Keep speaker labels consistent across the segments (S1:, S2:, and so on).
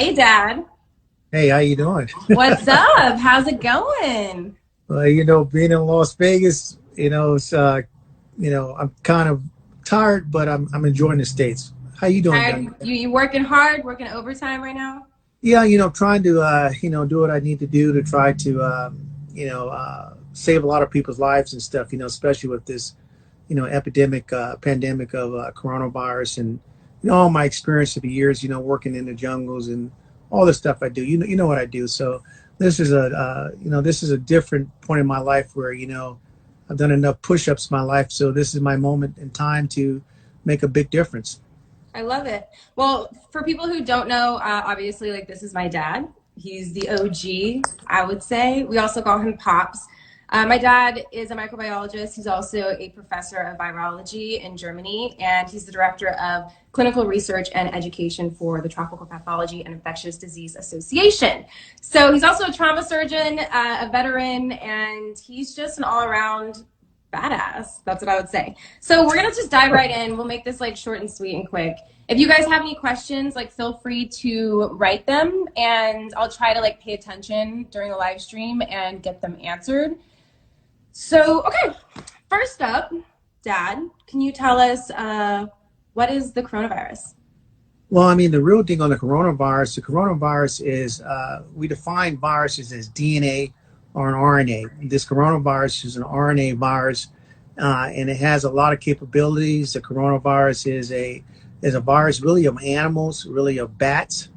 S1: Hey, Dad.
S2: Hey, how you doing?
S1: What's up? How's it going?
S2: Being in Las Vegas, I'm kind of tired, but I'm enjoying the States. How you doing,
S1: Tired?
S2: young man?
S1: You working hard, working overtime right now?
S2: Yeah, trying to do what I need to do to try to save a lot of people's lives and stuff. Especially with this epidemic, pandemic of coronavirus, and all my experience of the years, working in the jungles and all the stuff I do. You know what I do. So this is a different point in my life where I've done enough push-ups in my life. So this is my moment in time to make a big difference.
S1: I love it. Well, for people who don't know, obviously, like this is my dad. He's the OG, I would say. We also call him Pops. My dad is a microbiologist. He's also a professor of virology in Germany, and he's the director of clinical research and education for the Tropical Pathology and Infectious Disease Association. So he's also a trauma surgeon, a veteran, and he's just an all-around badass. That's what I would say. So we're gonna just dive right in. We'll make this like short and sweet and quick. If you guys have any questions, like feel free to write them, and I'll try to like pay attention during the live stream and get them answered. So, okay, first up, Dad, can you tell us what is the coronavirus?
S2: Well, I mean, the real thing on the coronavirus is we define viruses as DNA or an RNA. This coronavirus is an RNA virus, and it has a lot of capabilities. The coronavirus is a virus really of animals, really of bats.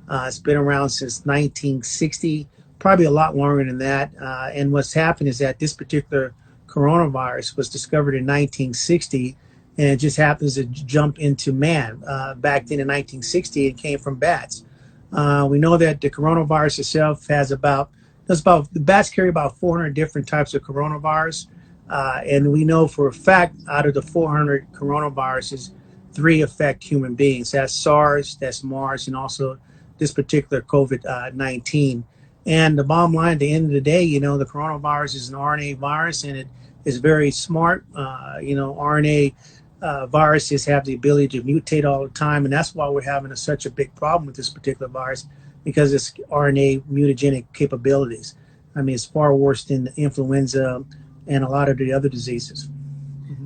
S2: It's been around since 1960, probably a lot longer than that. And what's happened is that this particular coronavirus was discovered in 1960, and it just happens to jump into man. Back then in 1960, it came from bats. We know that the coronavirus itself the bats carry about 400 different types of coronavirus. And we know for a fact out of the 400 coronaviruses, 3 affect human beings. That's SARS, that's MERS, and also this particular COVID-19. And the bottom line, at the end of the day, the coronavirus is an RNA virus, and it is very smart. RNA viruses have the ability to mutate all the time, and that's why we're having such a big problem with this particular virus, because it's RNA mutagenic capabilities. I mean, it's far worse than influenza and a lot of the other diseases.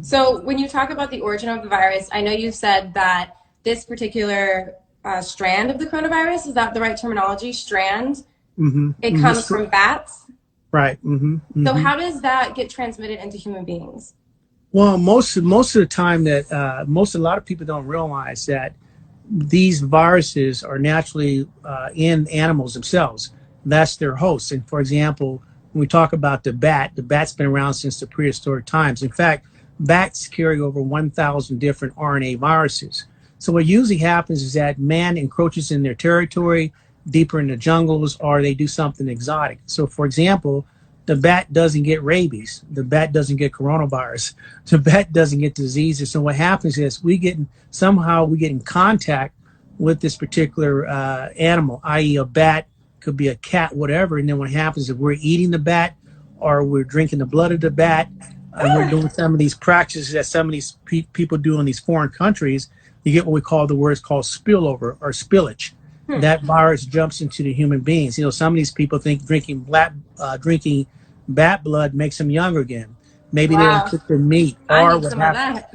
S1: So when you talk about the origin of the virus, I know you said that this particular strand of the coronavirus, is that the right terminology, strand?
S2: Mm-hmm.
S1: It comes from bats?
S2: Right. Mm-hmm. Mm-hmm.
S1: So how does that get transmitted into human beings?
S2: Well, most of the time that a lot of people don't realize that these viruses are naturally in animals themselves. That's their host. And for example, when we talk about the bat's been around since the prehistoric times. In fact, bats carry over 1,000 different RNA viruses. So what usually happens is that man encroaches in their territory, deeper in the jungles, or they do something exotic. So for example, the bat doesn't get rabies. The bat doesn't get coronavirus. The bat doesn't get diseases. So what happens is we get in contact with this particular animal, i.e. a bat, could be a cat, whatever. And then what happens is we're eating the bat or we're drinking the blood of the bat, and we're doing some of these practices that some of these people do in these foreign countries. You get what we call the words called spillover or spillage. That virus jumps into the human beings. Some of these people think drinking bat blood makes them younger again. Maybe they don't cook their meat.
S1: I need some of that.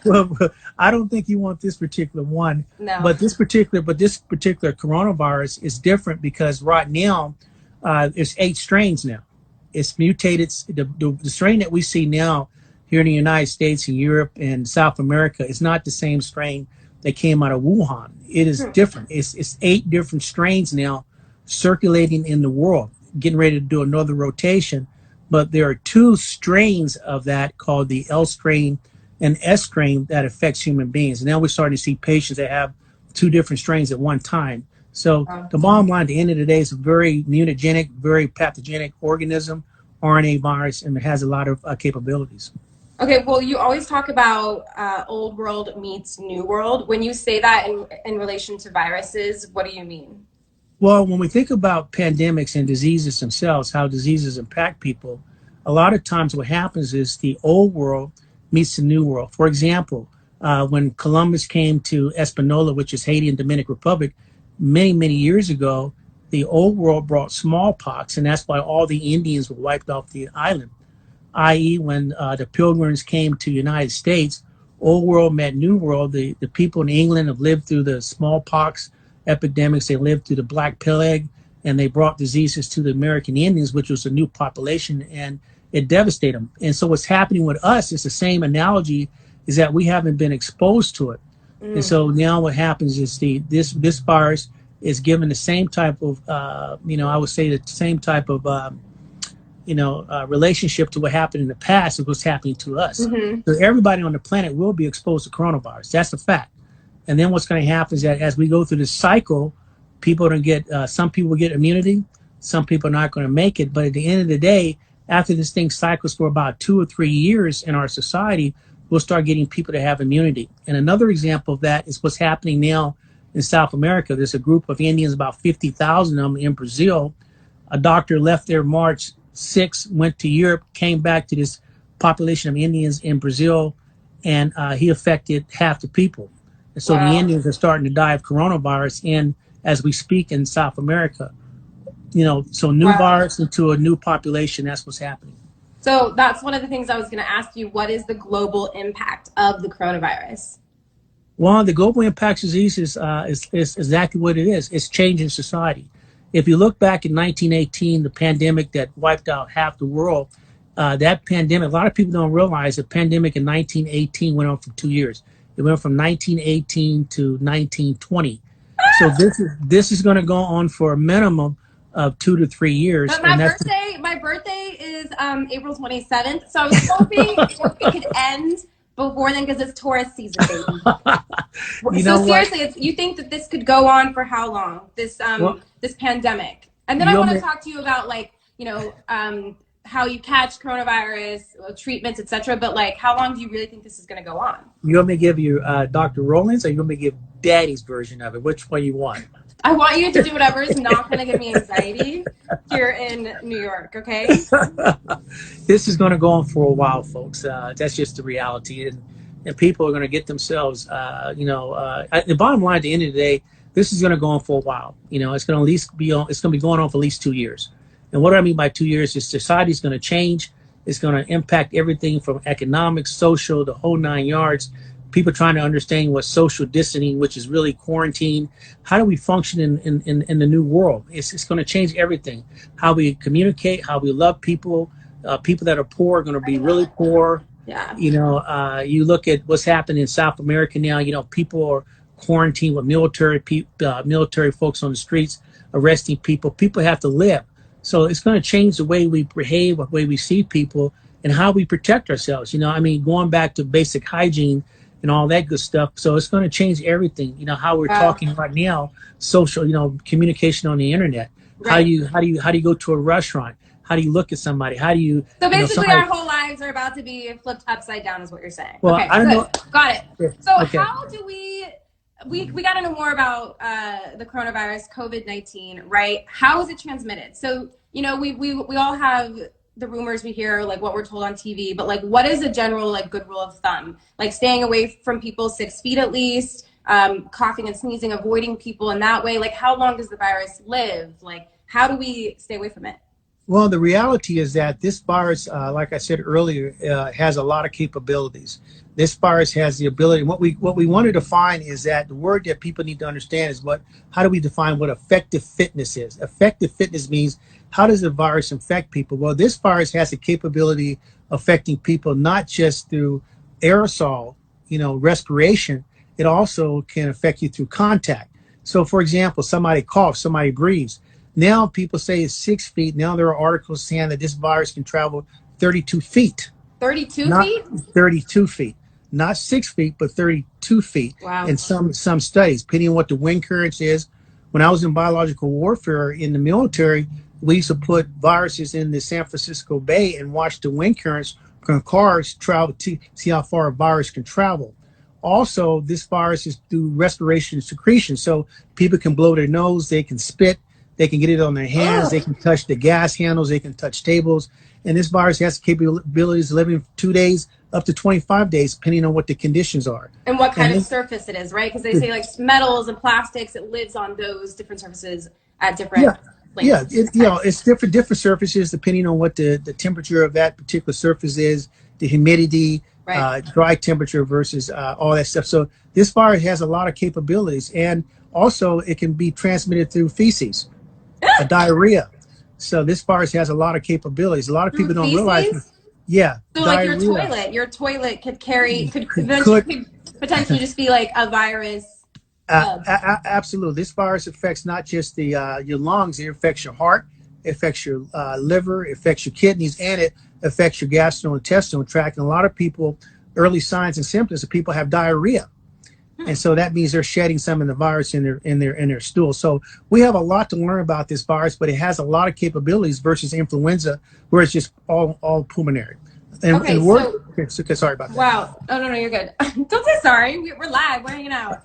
S2: Well, I don't think you want this particular one.
S1: No.
S2: But this particular coronavirus is different because right now there's 8 strains now. It's mutated. The strain that we see now here in the United States and Europe and South America is not the same strain that came out of Wuhan. It is different. It's 8 different strains now circulating in the world, getting ready to do another rotation. But there are 2 strains of that called the L strain and S strain that affects human beings. And now we're starting to see patients that have 2 different strains at one time. So the bottom line at the end of the day is a very mutagenic, very pathogenic organism, RNA virus, and it has a lot of capabilities.
S1: Okay, well, you always talk about old world meets new world. When you say that in relation to viruses, what do you mean?
S2: Well, when we think about pandemics and diseases themselves, how diseases impact people, a lot of times what happens is the old world meets the new world. For example, when Columbus came to Hispaniola, which is Haiti and Dominican Republic, many, many years ago, the old world brought smallpox, and that's why all the Indians were wiped off the island, i.e. when the pilgrims came to the United States, old world met new world. The people in England have lived through the smallpox epidemics. They lived through the Black Plague, and they brought diseases to the American Indians, which was a new population, and it devastated them. And so what's happening with us is the same analogy, is that we haven't been exposed to it. And so now what happens is this virus is given the same type of, I would say the same type of, relationship to what happened in the past is what's happening to us. So everybody on the planet will be exposed to coronavirus. That's a fact. And then what's going to happen is that as we go through this cycle, people are going to get, some people will get immunity, some people are not going to make it. But at the end of the day, after this thing cycles for about 2 or 3 years in our society, we'll start getting people to have immunity. And another example of that is what's happening now in South America. There's a group of Indians, about 50,000 of them in Brazil. A doctor left there March 6th, went to Europe, came back to this population of Indians in Brazil, and he affected half the people. And so the Indians are starting to die of coronavirus as we speak in South America. So new virus into a new population, that's what's happening.
S1: So that's one of the things I was going to ask you. What is the global impact of the coronavirus?
S2: Well, the global impact disease is exactly what it is. It's changing society. If you look back in 1918, the pandemic that wiped out half the world, that pandemic, a lot of people don't realize the pandemic in 1918 went on for 2 years. It went from 1918 to 1920. So this is going to go on for a minimum of 2 to 3 years.
S1: But my birthday is April 27th, so I was hoping it could end before then because it's tourist season, baby. So seriously, you think that this could go on for how long? This pandemic, and then I want to talk to you about how you catch coronavirus, treatments, etc. But how long do you really think this is going to go on?
S2: You want me to give you Dr. Rollin's, or you want me to give Daddy's version of it? Which one you want?
S1: I want you to do whatever is not going to give me anxiety here in New York, okay?
S2: This is going to go on for a while, folks. That's just the reality. And people are going to get themselves, the bottom line at the end of the day, this is going to go on for a while. It's going to at least be on, it's going to be going on for at least 2 years. And what I mean by 2 years is society is going to change. It's going to impact everything from economic, social, the whole 9 yards. People trying to understand what social distancing, which is really quarantine. How do we function in the new world? It's going to change everything. How we communicate, how we love people. People that are poor are going to be really poor.
S1: Yeah.
S2: You look at what's happening in South America now. People are quarantined with military folks on the streets arresting people. People have to live. So it's going to change the way we behave, the way we see people, and how we protect ourselves. Going back to basic hygiene and all that good stuff. So it's going to change everything. How we're talking right now, social, communication on the internet. Right. How do you go to a restaurant? How do you look at somebody? How do you?
S1: So basically, our whole lives are about to be flipped upside down, is what you're saying.
S2: Well,
S1: okay,
S2: I don't know.
S1: Got it.
S2: Yeah.
S1: So
S2: okay.
S1: How do we got to know more about the coronavirus, COVID-19, right? How is it transmitted? So we all have the rumors we hear, what we're told on TV, but what is a general good rule of thumb? Staying away from people 6 feet at least, coughing and sneezing, avoiding people in that way. How long does the virus live? How do we stay away from it?
S2: Well, the reality is that this virus, like I said earlier, has a lot of capabilities. This virus has the ability. What we want to define is that the word that people need to understand is how do we define what effective fitness is? Effective fitness means, how does the virus infect people? Well, this virus has the capability of affecting people not just through aerosol, respiration. It also can affect you through contact. So, for example, somebody coughs, somebody breathes. Now people say it's 6 feet. Now there are articles saying that this virus can travel 32 feet.
S1: 32 feet?
S2: 32 feet. Not 6 feet, but 32 feet.
S1: Wow.
S2: In some studies, depending on what the wind currents is. When I was in biological warfare in the military, we used to put viruses in the San Francisco Bay and watch the wind currents from cars travel to see how far a virus can travel. Also, this virus is through respiration and secretion. So people can blow their nose, they can spit, they can get it on their hands, they can touch the gas handles, they can touch tables. and this virus has the capabilities of living 2 days up to 25 days, depending on what the conditions are.
S1: And what kind of surface it is, right? Because they say like metals and plastics, it lives on those different surfaces at different
S2: yeah, it's different surfaces depending on what the temperature of that particular surface is, the humidity, dry temperature versus all that stuff. So this virus has a lot of capabilities, and also it can be transmitted through feces, diarrhea. So this virus has a lot of capabilities. A lot of people don't realize. Yeah.
S1: So like your toilet could potentially just be like a virus.
S2: Absolutely. This virus affects not just the your lungs, it affects your heart, it affects your liver, it affects your kidneys, and it affects your gastrointestinal tract. And a lot of people, early signs and symptoms of people have diarrhea. And so that means they're shedding some of the virus in their stool. So we have a lot to learn about this virus, but it has a lot of capabilities versus influenza, where it's just all pulmonary. And, sorry about that.
S1: Wow. Oh, no, you're good. Don't say sorry. We're live. We're hanging out.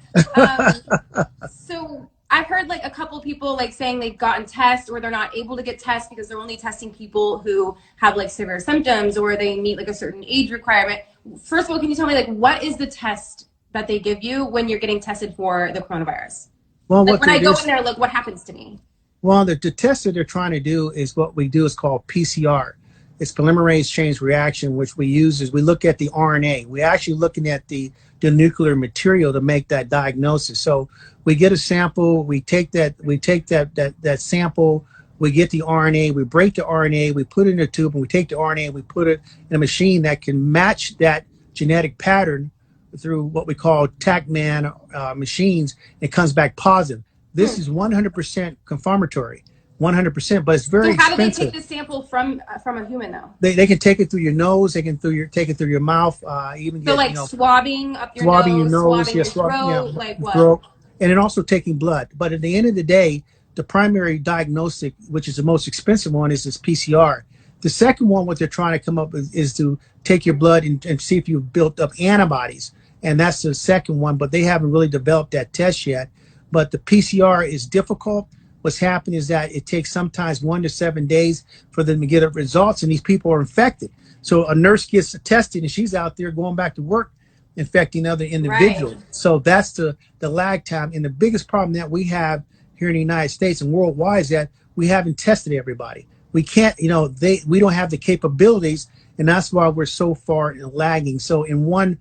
S1: So I've heard like a couple people like saying they've gotten tests, or they're not able to get tests because they're only testing people who have like severe symptoms, or they meet like a certain age requirement. First of all, can you tell me like what is the test that they give you when you're getting tested for the coronavirus?
S2: Well,
S1: like when I go in there, like what happens to me?
S2: Well, the test that they're trying to do is what we do is called PCR. It's polymerase chain reaction, which we use is we look at the RNA. We're actually looking at the nuclear material to make that diagnosis. So we get a sample, we take that sample, we get the RNA, we break the RNA, we put it in a tube, and we take the RNA and we put it in a machine that can match that genetic pattern through what we call TACMan machines. It comes back positive. This is 100% confirmatory. 100%, but it's very expensive. So how do they
S1: take the sample from a human though?
S2: They can take it through your nose. They can take it through your mouth. Even
S1: so like swabbing up your nose, swabbing your throat, like what?
S2: Throat, and then also taking blood. But at the end of the day, the primary diagnostic, which is the most expensive one, is this PCR. The second one, what they're trying to come up with, is to take your blood and see if you've built up antibodies, and that's the second one. But they haven't really developed that test yet. But the PCR is difficult. What's happened is that it takes sometimes 1 to 7 days for them to get up results, and these people are infected. So a nurse gets tested, and she's out there going back to work, infecting other individuals. Right. So that's the lag time. And the biggest problem that we have here in the United States and worldwide is that we haven't tested everybody. We can't, we don't have the capabilities, and that's why we're so far lagging. So in one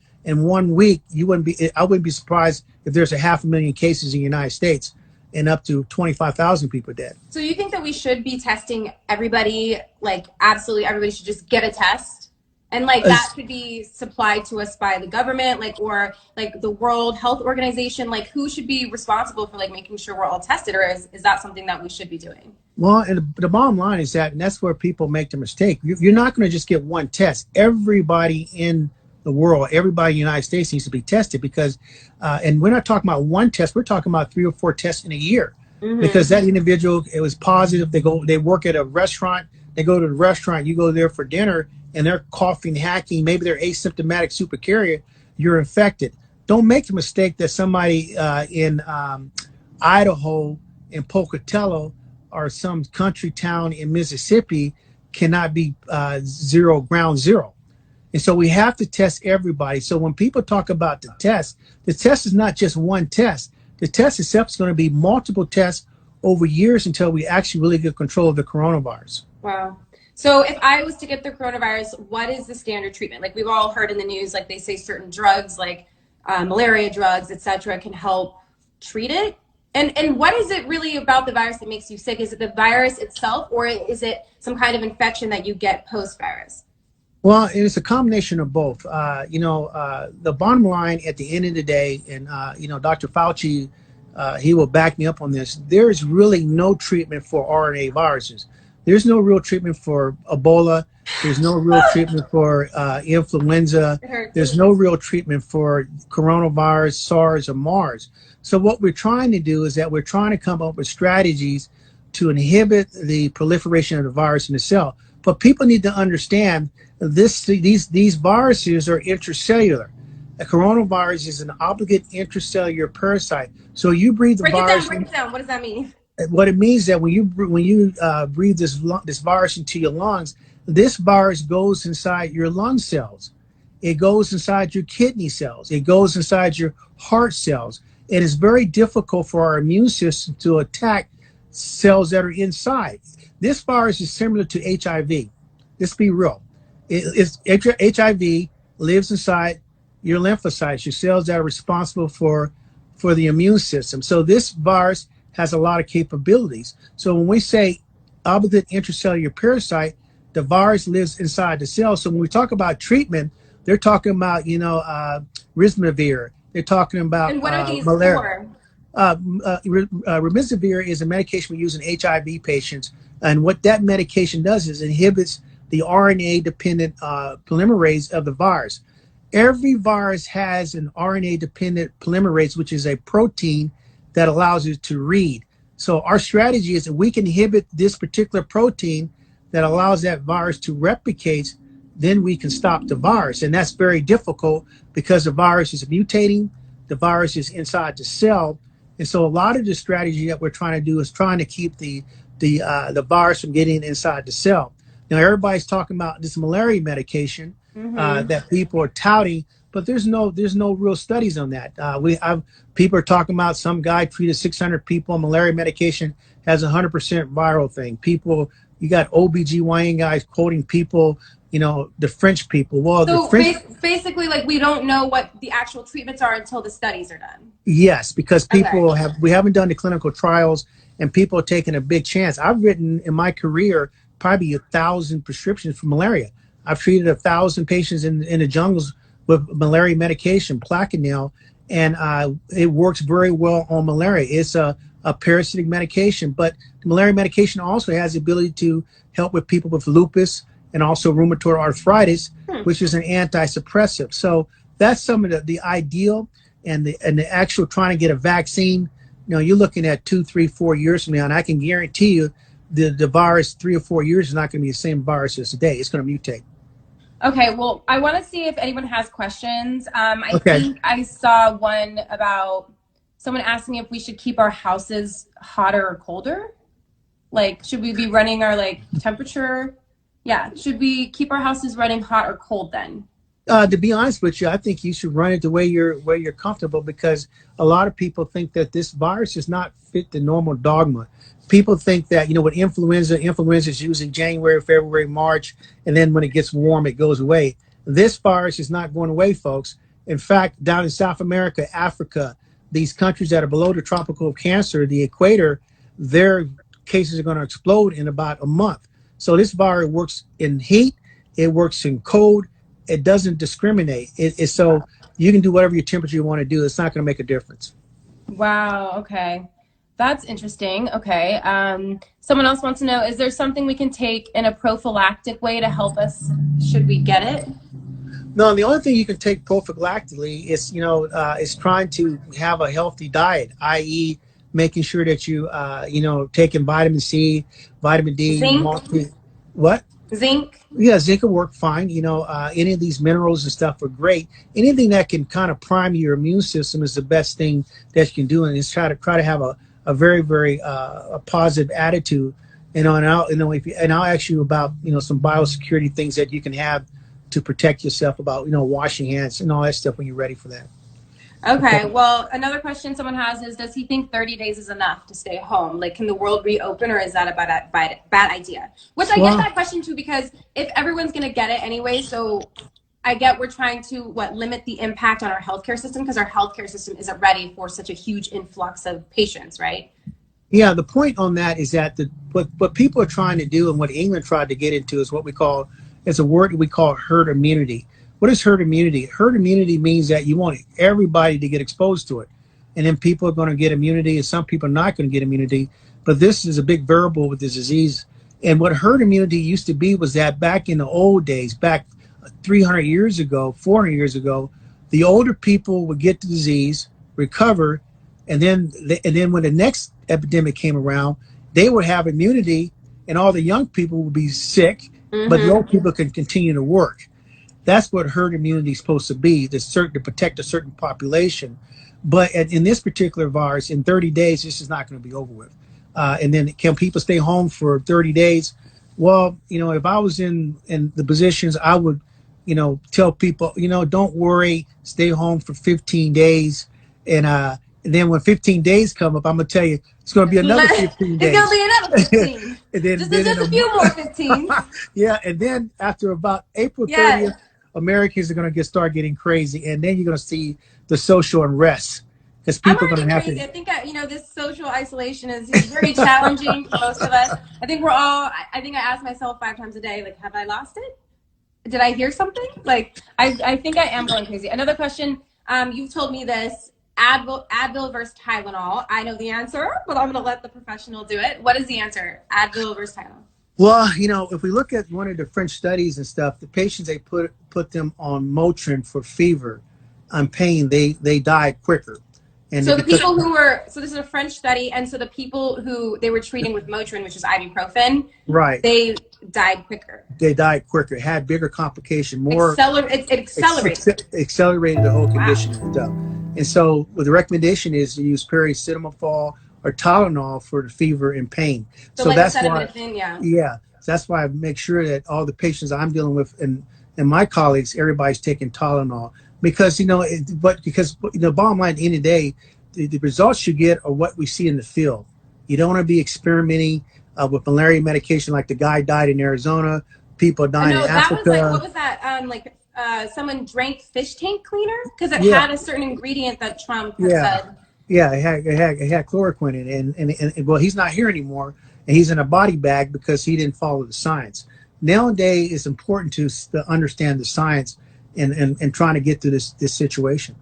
S2: week, I wouldn't be surprised if there's 500,000 cases in the United States and up to 25,000 people dead.
S1: So you think that we should be testing everybody, like absolutely everybody should just get a test? And like that could be supplied to us by the government, like, or like the World Health Organization, like who should be responsible for like making sure we're all tested, or is that something that we should be doing?
S2: Well, and the bottom line is that, and that's where people make the mistake, you're not going to just get one test. Everybody in the world, everybody in the United States needs to be tested, because, and we're not talking about one test, we're talking about 3 or 4 tests in a year. Mm-hmm. Because that individual, it was positive, they work at a restaurant, they go to the restaurant, you go there for dinner, and they're coughing, hacking, maybe they're asymptomatic supercarrier, you're infected. Don't make the mistake that somebody in Idaho, in Pocatello, or some country town in Mississippi cannot be ground zero. And so we have to test everybody. So when people talk about the test is not just one test. The test itself is going to be multiple tests over years until we actually really get control of the coronavirus.
S1: Wow. So if I was to get the coronavirus, what is the standard treatment? Like we've all heard in the news, like they say certain drugs, like malaria drugs, etc., can help treat it. And what is it really about the virus that makes you sick? Is it the virus itself, or is it some kind of infection that you get post-virus?
S2: Well, it's a combination of both. The bottom line at the end of the day, and Dr. Fauci, he will back me up on this. There's really no treatment for RNA viruses. There's no real treatment for Ebola. There's no real treatment for influenza. There's no real treatment for coronavirus, SARS, or MERS. So what we're trying to do is that we're trying to come up with strategies to inhibit the proliferation of the virus in the cell. But people need to understand these viruses are intracellular. A coronavirus is an obligate intracellular parasite. So you breathe the virus.
S1: Break it down. What does that mean?
S2: What it means is that when you breathe this virus into your lungs, This virus goes inside your lung cells. It goes inside your kidney cells. It goes inside your heart cells. It is very difficult for our immune system to attack cells that are inside. This virus is similar to HIV. Let's be real. HIV lives inside your lymphocytes, your cells that are responsible for the immune system. So this virus has a lot of capabilities. So when we say obligate intracellular parasite, the virus lives inside the cell. So when we talk about treatment, they're talking about, remdesivir. They're talking about
S1: And what are these
S2: malaria.
S1: for?
S2: Remdesivir is a medication we use in HIV patients. And what that medication does is inhibits the RNA-dependent polymerase of the virus. Every virus has an RNA-dependent polymerase, which is a protein that allows it to read. So our strategy is that we can inhibit this particular protein that allows that virus to replicate, then we can stop the virus. And that's very difficult because the virus is mutating, the virus is inside the cell. And so a lot of the strategy that we're trying to do is trying to keep the virus from getting inside the cell. Now, everybody's talking about this malaria medication that people are touting, but there's no real studies on that. People are talking about some guy treated 600 people on malaria medication, has 100% viral thing. You got OBGYN guys quoting people, the French people. Well,
S1: So
S2: the French,
S1: basically, like, we don't know what the actual treatments are until the studies are done.
S2: yes, because we haven't done the clinical trials, and people are taking a big chance. I've written in my career probably 1,000 prescriptions for malaria. I've treated 1,000 patients in the jungles with malaria medication, Plaquenil, and it works very well on malaria. It's a parasitic medication, but the malaria medication also has the ability to help with people with lupus and also rheumatoid arthritis, which is an anti-suppressive. So that's some of the ideal and the actual trying to get a vaccine. You're looking at 2, 3, 4 years from now, and I can guarantee you the virus 3 or 4 years is not going to be the same virus as today. It's going to mutate.
S1: Okay, well, I want to see if anyone has questions. I think I saw one about someone asking if we should keep our houses hotter or colder. Like, should we be running our temperature? Yeah, should we keep our houses running hot or cold then?
S2: To be honest with you, I think you should run it the way you're comfortable, because a lot of people think that this virus does not fit the normal dogma. People think that, with influenza is using January, February, March, and then when it gets warm, it goes away. This virus is not going away, folks. In fact, down in South America, Africa, these countries that are below the tropical cancer, the equator, their cases are going to explode in about a month. So this virus works in heat, it works in cold, it doesn't discriminate. It's so you can do whatever your temperature you want to do. It's not going to make a difference.
S1: Wow, okay. That's interesting. Okay. Someone else wants to know, is there something we can take in a prophylactic way to help us should we get it?
S2: No, the only thing you can take prophylactically is, is trying to have a healthy diet, i.e. making sure that you, taking vitamin C, vitamin D.
S1: Zinc?
S2: What?
S1: Zinc?
S2: Yeah, zinc will work fine. Any of these minerals and stuff are great. Anything that can kind of prime your immune system is the best thing that you can do, and it's try to have a very, very a positive attitude. And I'll ask you about some biosecurity things that you can have to protect yourself, about washing hands and all that stuff when you're ready for that.
S1: Okay. Well, another question someone has is, does he think 30 days is enough to stay home? Like, can the world reopen, or is that a bad idea? Which I get that question too, because if everyone's going to get it anyway, so I get we're trying to limit the impact on our healthcare system, because our healthcare system isn't ready for such a huge influx of patients, right?
S2: Yeah, the point on that is that what people are trying to do, and what England tried to get into, is what we call, it's a word we call herd immunity. What is herd immunity? Herd immunity means that you want everybody to get exposed to it. And then people are going to get immunity, and some people are not going to get immunity. But this is a big variable with this disease. And what herd immunity used to be was that back in the old days, back 300 years ago, 400 years ago, the older people would get the disease, recover, and then when the next epidemic came around, they would have immunity, and all the young people would be sick, but the old people could continue to work. That's what herd immunity is supposed to be, to protect a certain population. But in this particular virus, in 30 days, this is not going to be over with. And then can people stay home for 30 days? Well, if I was in the positions, I would, tell people, don't worry, stay home for 15 days, and then when 15 days come up, I'm gonna tell you it's gonna be another 15
S1: It's gonna
S2: days,
S1: be another 15.
S2: and
S1: Just a few more 15.
S2: yeah, and then after about April
S1: Yes.
S2: 30th, Americans are gonna start getting crazy, and then you're gonna see the social unrest because
S1: I'm
S2: people are
S1: already
S2: gonna have
S1: crazy.
S2: to.
S1: I think this social isolation is very challenging for most of us. I think we're all. I think I ask myself 5 times a day, like, have I lost it? Did I hear something? Like, I think I am going crazy. Another question. You've told me this. Advil versus Tylenol. I know the answer, but I'm going to let the professional do it. What is the answer? Advil versus Tylenol.
S2: Well, if we look at one of the French studies and stuff, the patients they put them on Motrin for fever and pain, they died quicker. And
S1: So the
S2: because
S1: people who were, so this is a French study, and so the people who they were treating with Motrin, which is ibuprofen,
S2: right,
S1: they died quicker.
S2: they died quicker, had bigger complication,
S1: It accelerated.
S2: accelerated the whole
S1: Wow.
S2: condition and stuff. And so, well, the recommendation is to use paracetamol or Tylenol for the fever and pain.
S1: So
S2: So
S1: like
S2: that's why,
S1: acetaminophen, yeah.
S2: yeah, so that's why I make sure that all the patients I'm dealing with and my colleagues, everybody's taking Tylenol because because the bottom line at the end of the day, the results you get are what we see in the field. You don't want to be experimenting with malaria medication like the guy died in Arizona, people dying
S1: No,
S2: in
S1: that was like,
S2: Africa.
S1: what was that? Someone drank fish tank cleaner because it
S2: Yeah,
S1: had a certain ingredient that Trump had
S2: yeah,
S1: said.
S2: yeah. It had chloroquine in it, and well, he's not here anymore, and he's in a body bag because he didn't follow the science. Nowadays, it's important to understand the science and trying to get through this situation.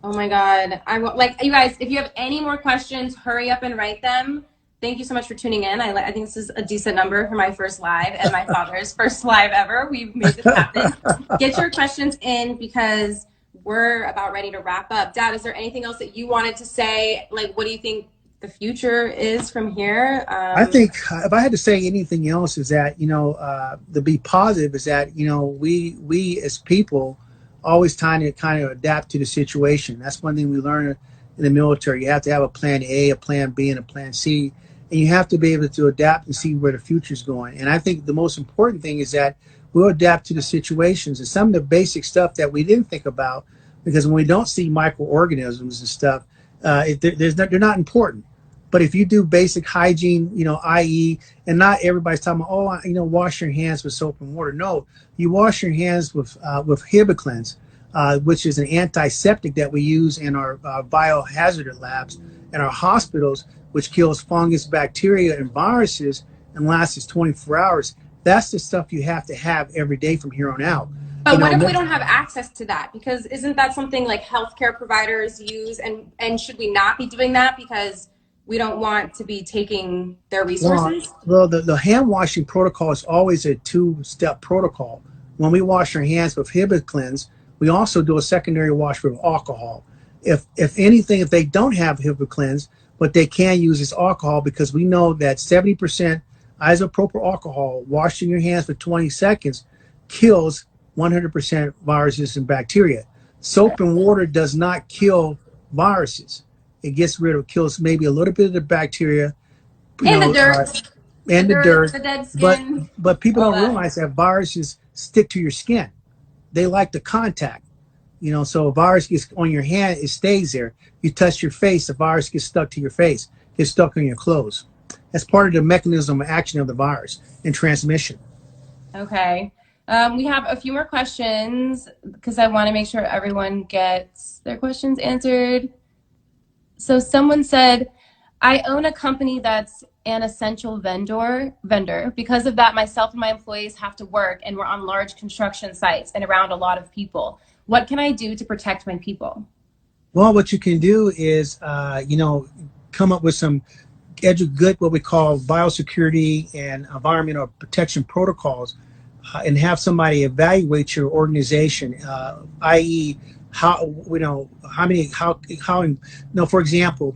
S1: Oh my God. Like, you guys, if you have any more questions, hurry up and write them. Thank you so much for tuning in. I think this is a decent number for my first live and my father's first live ever. We've made this happen. Get your questions in because we're about ready to wrap up. Dad, is there anything else that you wanted to say? Like, what do you think the future is from here?
S2: I think if I had to say anything else is that to be positive is that we as people always trying to kind of adapt to the situation. That's one thing we learn in the military. You have to have a plan A, a plan B, and a plan C, and you have to be able to adapt and see where the future is going. And I think the most important thing is that we'll adapt to the situations and some of the basic stuff that we didn't think about because when we don't see microorganisms and stuff, they're not important. But if you do basic hygiene, i.e., and not everybody's talking about, wash your hands with soap and water. No, you wash your hands with Hibiclens, which is an antiseptic that we use in our biohazard labs and our hospitals, which kills fungus, bacteria, and viruses and lasts 24 hours. That's the stuff you have to have every day from here on out.
S1: But what if we don't have access to that? Because isn't that something like healthcare providers use? And should we not be doing that because we don't want to be taking their resources?
S2: Well, the hand washing protocol is always a two-step protocol. When we wash our hands with Hibiclens, we also do a secondary wash with alcohol. If anything, if they don't have Hibiclens, what they can use is alcohol because we know that 70% isopropyl alcohol, washing your hands for 20 seconds, kills 100% viruses and bacteria. Soap and water does not kill viruses. It kills maybe a little bit of the bacteria,
S1: And the dirt.
S2: and the dirt.
S1: The dead skin.
S2: But people don't realize that viruses stick to your skin. They like the contact. So a virus gets on your hand, it stays there. You touch your face, the virus gets stuck to your face, gets stuck on your clothes. That's part of the mechanism of action of the virus and transmission.
S1: Okay. We have a few more questions because I want to make sure everyone gets their questions answered. So someone said, I own a company that's an essential vendor. Because of that, myself and my employees have to work and we're on large construction sites and around a lot of people. What can I do to protect my people?
S2: Well, what you can do is, come up with some good, what we call biosecurity and environmental protection protocols, and have somebody evaluate your organization, i.e., for example,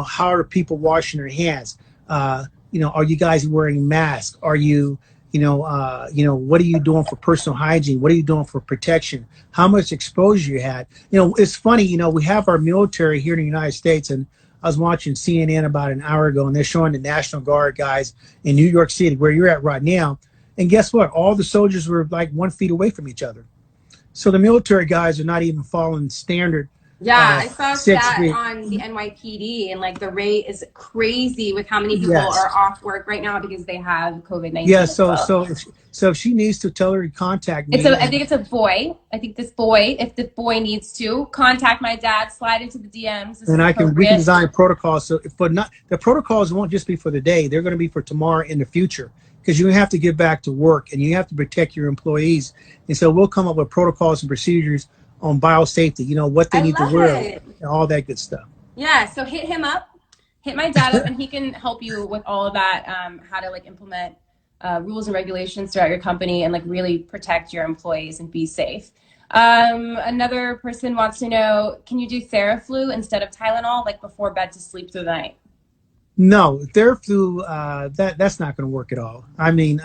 S2: how are people washing their hands? Are you guys wearing masks? Are you, what are you doing for personal hygiene? What are you doing for protection? How much exposure you had? It's funny, we have our military here in the United States, and I was watching CNN about an hour ago, and they're showing the National Guard guys in New York City, where you're at right now. And guess what? All the soldiers were like 1 feet away from each other. So the military guys are not even following standard
S1: Yeah, I saw a
S2: six
S1: stat
S2: feet.
S1: on the NYPD, and like the rate is crazy with how many people
S2: Yes.
S1: are off work right now because they have
S2: Yeah.
S1: COVID-19 as
S2: So
S1: well.
S2: if she needs to tell her to contact
S1: It's
S2: me,
S1: a, I think it's a boy. I think this boy, if the boy needs to contact my dad, slide into the DMs. This is
S2: and we can
S1: appropriate.
S2: design protocols. So for not the protocols won't just be for the day; they're going to be for tomorrow in the future, because you have to get back to work and you have to protect your employees. And so we'll come up with protocols and procedures on biosafety. You know what they
S1: I
S2: need to
S1: love
S2: wear
S1: it.
S2: and all that good stuff.
S1: Yeah, so hit him up, hit my dad up, and he can help you with all of that, how to like implement rules and regulations throughout your company and like really protect your employees and be safe. Another person wants to know, can you do theraflu instead of Tylenol, like before bed to sleep through the night?
S2: No, theraflu, that's not going to work at all. I mean,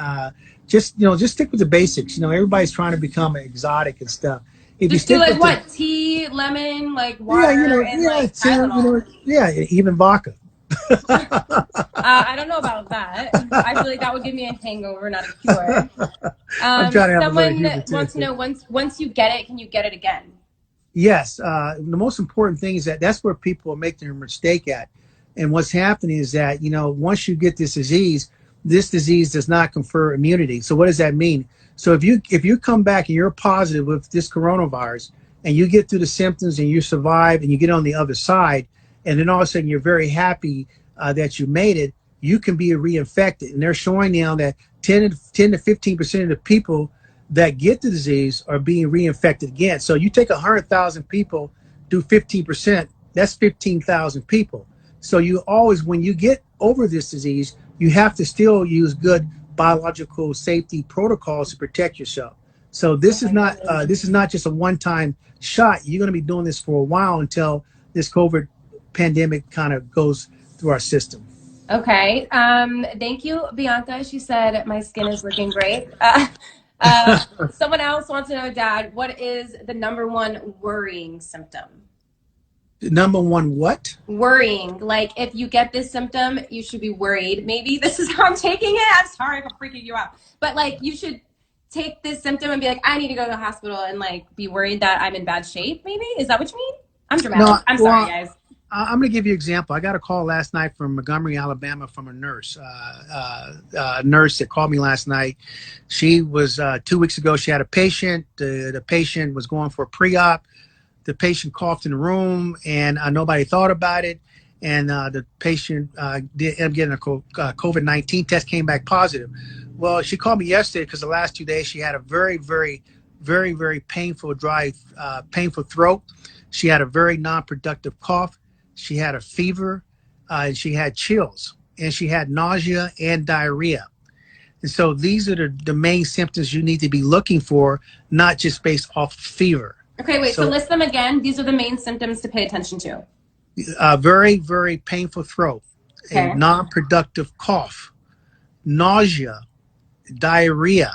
S2: just stick with the basics. You know, everybody's trying to become exotic and stuff. If you
S1: Just do
S2: stick
S1: like
S2: with the
S1: what? Tea, lemon, like
S2: yeah,
S1: water, and like
S2: it's,
S1: Tylenol.
S2: yeah, even vodka.
S1: I don't know about that. I feel like that would give me a hangover, not a cure.
S2: I'm trying to have a little
S1: Someone
S2: humor too.
S1: wants to know, once you get it, can you get it again?
S2: Yes, the most important thing is that's where people make their mistake at. And what's happening is that, once you get this disease does not confer immunity. So what does that mean? So if you come back and you're positive with this coronavirus and you get through the symptoms and you survive and you get on the other side, and then all of a sudden you're very happy that you made it, you can be reinfected. And they're showing now that 10 to 15% of the people that get the disease are being reinfected again. So you take 100,000 people, do 15%, that's 15,000 people. So you always, when you get over this disease, you have to still use good biological safety protocols to protect yourself. So this is not just a one-time shot. You're going to be doing this for a while until this COVID pandemic kind of goes through our system.
S1: Okay. Thank you, Bianca. She said my skin is looking great. Someone else wants to know, Dad, what is the #1 worrying symptom?
S2: Number one, what?
S1: Worrying. Like if you get this symptom, you should be worried. Maybe this is how I'm taking it. I'm sorry if I'm freaking you out. But like you should take this symptom and be like, I need to go to the hospital and like be worried that I'm in bad shape, maybe? Is that what you mean? I'm dramatic.
S2: No,
S1: I'm sorry, guys.
S2: I'm going to give you an example. I got a call last night from Montgomery, Alabama, from a nurse. A nurse that called me last night. She was 2 weeks ago. She had a patient. The patient was going for a pre-op. The patient coughed in the room, and nobody thought about it. And the patient ended up getting a COVID-19 test, came back positive. Well, she called me yesterday because the last 2 days she had a very, very, very, very painful, painful throat. She had a very non-productive cough. She had a fever, and she had chills, and she had nausea and diarrhea. And so these are the main symptoms you need to be looking for, not just based off fever.
S1: Okay, wait, so list them again. These are the main symptoms to pay attention to.
S2: Very, very painful throat,
S1: okay.
S2: A non-productive cough, nausea, diarrhea,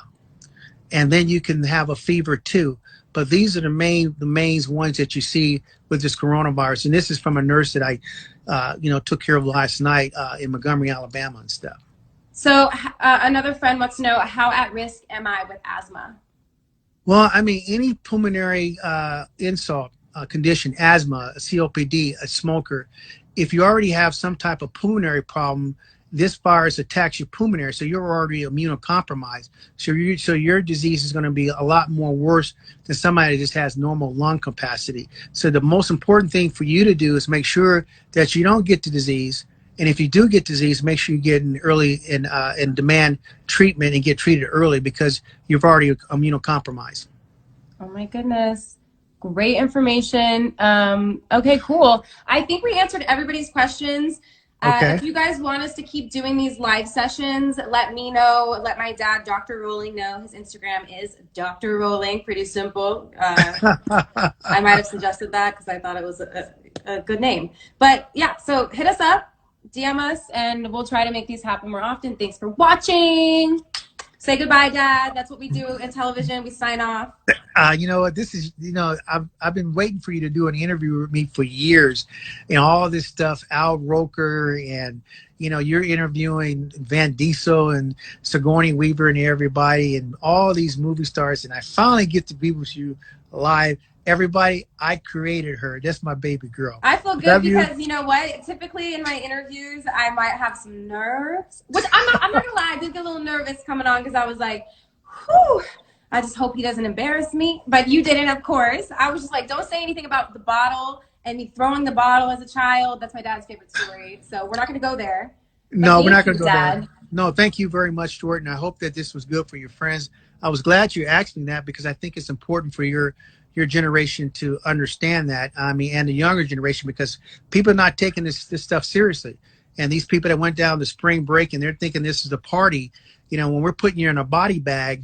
S2: and then you can have a fever too. But these are the main ones that you see with this coronavirus. And this is from a nurse that I, took care of last night in Montgomery, Alabama and stuff.
S1: So another friend wants to know, how at risk am I with asthma?
S2: Well, I mean, any pulmonary insult condition, asthma, COPD, a smoker, if you already have some type of pulmonary problem, this virus attacks your pulmonary, so you're already immunocompromised. So your disease is going to be a lot more worse than somebody that just has normal lung capacity. So the most important thing for you to do is make sure that you don't get the disease. And if you do get disease, make sure you get an early and demand treatment and get treated early, because you've already immunocompromised.
S1: Oh my goodness. Great information. Okay, cool. I think we answered everybody's questions.
S2: Okay.
S1: If you guys want us to keep doing these live sessions, let me know. Let my dad, Dr. Rollin, know. His Instagram is Dr. Rollin. Pretty simple. I might have suggested that because I thought it was a good name. But yeah, so hit us up, DM us, and we'll try to make these happen more often. Thanks for watching. Say goodbye, Dad. That's what we do in television. We sign off.
S2: You know what? This is, I've been waiting for you to do an interview with me for years. All this stuff, Al Roker, and you're interviewing Van Diesel and Sigourney Weaver and everybody, and all these movie stars, and I finally get to be with you live. Everybody, I created her. That's my baby girl.
S1: I feel good because you know what? Typically in my interviews, I might have some nerves, which I'm not gonna lie, I did get a little nervous coming on because I was like, whew, I just hope he doesn't embarrass me. But you didn't, of course. I was just like, don't say anything about the bottle and me throwing the bottle as a child. That's my dad's favorite story. So we're not gonna go there.
S2: No, we're not gonna go there. No, thank you very much, Jordan. I hope that this was good for your friends. I was glad you asked me that because I think it's important for your generation to understand that. I mean, and the younger generation, because people are not taking this stuff seriously. And these people that went down to spring break and they're thinking this is a party, when we're putting you in a body bag,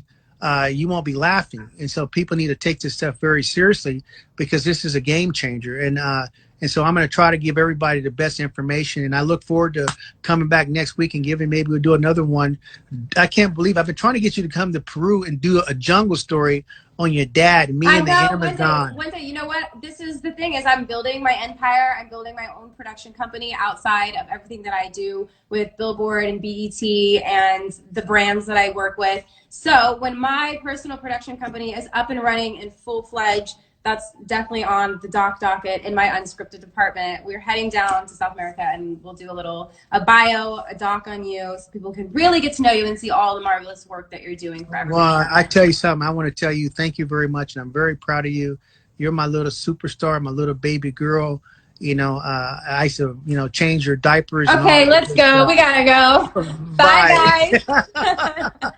S2: you won't be laughing. And so people need to take this stuff very seriously because this is a game changer. And so I'm going to try to give everybody the best information. And I look forward to coming back next week and maybe we'll do another one. I can't believe I've been trying to get you to come to Peru and do a jungle story on your dad, me and the Amazon.
S1: One day, you know what? This is the thing is I'm building my empire. I'm building my own production company outside of everything that I do with Billboard and BET and the brands that I work with. So when my personal production company is up and running in full-fledged, that's definitely on the docket in my unscripted department. We're heading down to South America and we'll do a doc on you so people can really get to know you and see all the marvelous work that you're doing for everyone.
S2: Well, I tell you something. I want to tell you thank you very much, and I'm very proud of you. You're my little superstar, my little baby girl. I used to, change your diapers.
S1: Okay, let's go. We gotta go. Bye, guys.